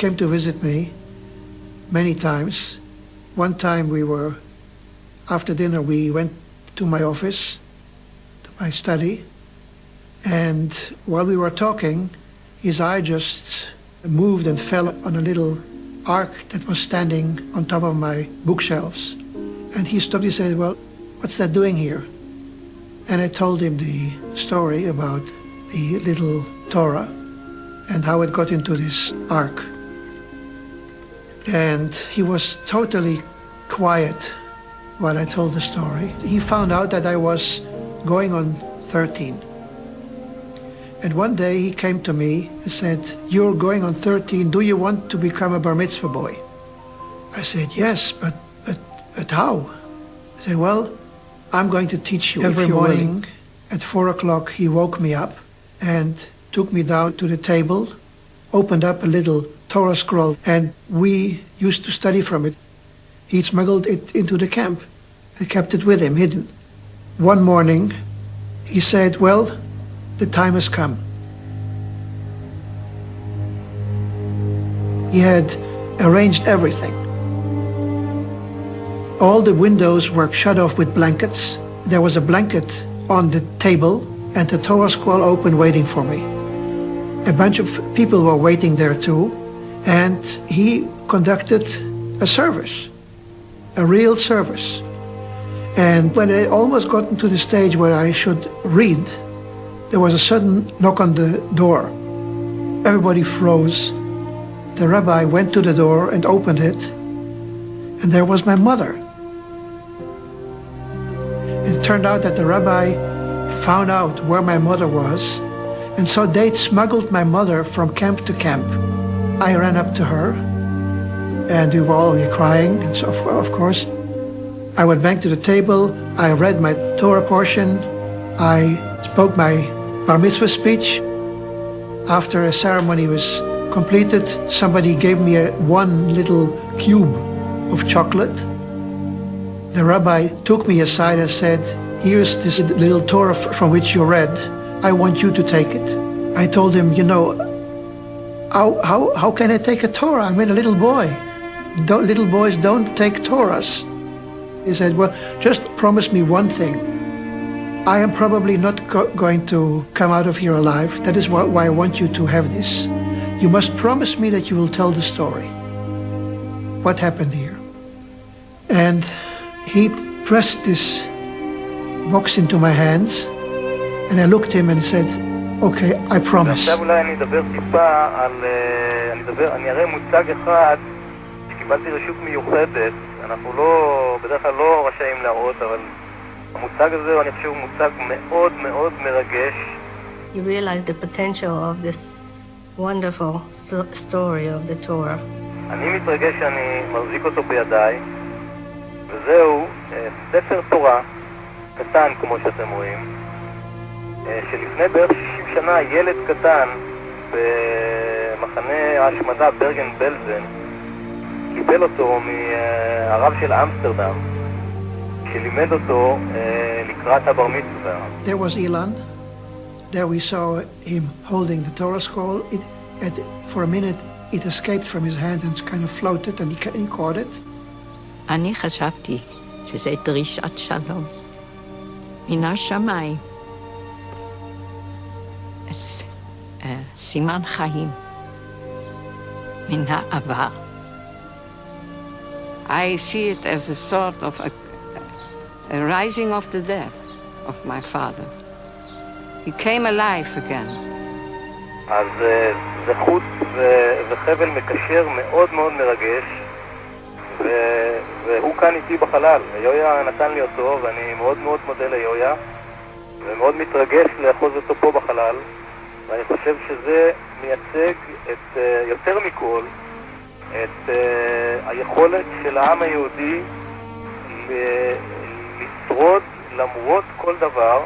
came to visit me many times. One time after dinner, we went to my office, to my study, and while we were talking, his eye just moved and fell on a little ark that was standing on top of my bookshelves. And he stopped, he said, "Well, what's that doing here?" And I told him the story about the little Torah and how it got into this ark. And he was totally quiet while I told the story. He found out that I was going on 13. And one day he came to me and said, "You're going on 13, do you want to become a bar mitzvah boy?" I said, "Yes, but how?" I said, "Well, I'm going to teach you." Every morning at 4 o'clock he woke me up and took me down to the table, opened up a little Torah scroll, and we used to study from it. He smuggled it into the camp and kept it with him, hidden. One morning he said, "Well, the time has come." He had arranged everything. All the windows were shut off with blankets. There was a blanket on the table and the Torah scroll open waiting for me. A bunch of people were waiting there too, and he conducted a service, a real service. And when I almost got into the stage where I should read, there was a sudden knock on the door. Everybody froze. The rabbi went to the door and opened it, and there was my mother. It turned out that the rabbi found out where my mother was, and so they smuggled my mother from camp to camp. I ran up to her, and we were all crying, and so of course. I went back to the table, I read my Torah portion, I spoke my bar mitzvah speech. After a ceremony was completed, somebody gave me one little cube of chocolate. The rabbi took me aside and said, "Here's this little Torah from which you read. I want you to take it." I told him, how can I take a Torah? I'm a little boy. Little boys don't take Torahs. He said, "Well, just promise me one thing. I am probably not going to come out of here alive. That is why I want you to have this. You must promise me that you will tell the story. What happened here?" And he pressed this box into my hands, and I looked at him and he said, "Okay, I promise." עכשיו אולי אני אדבר טיפה אני אראה מוצג אחד שקיבלתי רשות מיוחדת. אנחנו בדרך כלל לא רשאים להראות, אבל המוצג הזה אני חושב הוא מוצג מאוד מאוד מרגש. You realize the potential of this wonderful story of the Torah. אני מתרגש שאני מחזיק אותו בידיי, וזהו ספר תורה קטן כמו שאתם רואים, שלפני בערך 60 שנה ילד קטן במחנה ההשמדה ברגן בלזן קיבל אותו מהרב של אמסטרדם, שלימד אותו לקראת הבר מצווה. There was Ilan. There we saw him holding the Torah scroll. For a minute it escaped from his hand and kind of floated, and he caught it. אני חשבתי שזה דרישת שלום מן השמיים. סימן חיים מן העבר. I see it as a sort of a rising of the death of my father. He came alive again. אז זה חוט וחבל מקשר מאוד מאוד מרגש, והוא כאן איתי בחלל. יויה נתן לי אותו, ואני מאוד מאוד מודה ליויה, ומאוד מתרגש לאחוז אותו פה בחלל, ואני חושב שזה מייצג יותר מכל את היכולת של העם היהודי לשרוד למרות כל דבר,